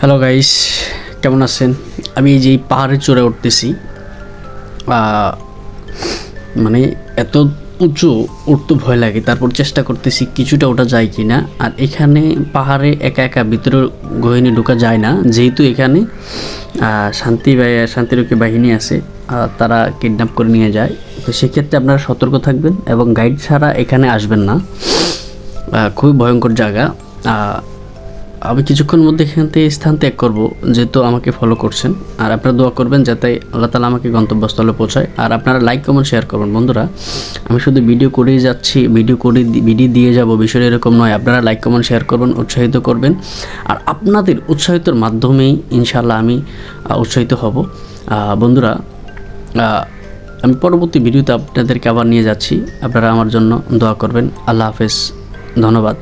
Hello guys, কেমন আছেন? আমি এই যে এই পাহাড়ে চড়ে উঠতেছি। মানে এত উঁচু, উঠতে ভয় লাগে, তারপর চেষ্টা করতেছি কিছুটা ওঠা যায় কি না। আর এখানে পাহাড়ে একা একা ভিতরে গহীনে ঢোকা যায় না, যেহেতু এখানে শান্তিরক্ষী বাহিনী আছে, তারা কিডন্যাপ করে নিয়ে যায়। তো সেক্ষেত্রে আপনারা সতর্ক থাকবেন এবং গাইড ছাড়া এখানে আসবেন না। খুবই ভয়ঙ্কর জায়গা। আমি কিছুক্ষণ মধ্যে এখান থেকে স্থান ত্যাগ করবো, যেহেতু আমাকে ফলো করছেন। আর আপনারা দোয়া করবেন যাতে আল্লাহ তাআলা আমাকে গন্তব্যস্থলে পৌঁছায়। আর আপনারা লাইক কমেন্ট শেয়ার করবেন। বন্ধুরা, আমি শুধু ভিডিও করেই যাচ্ছি, ভিডিও দিয়ে যাব, বিষয়টা এরকম নয়। আপনারা লাইক কমেন্ট শেয়ার করবেন, উৎসাহিত করবেন। আর আপনাদের উৎসাহিতর মাধ্যমেই ইনশাআল্লাহ আমি উৎসাহিত হব। বন্ধুরা, আমি পরবর্তী ভিডিওতে আপনাদেরকে আবার নিয়ে যাচ্ছি। আপনারা আমার জন্য দোয়া করবেন। আল্লাহ হাফেজ, ধন্যবাদ।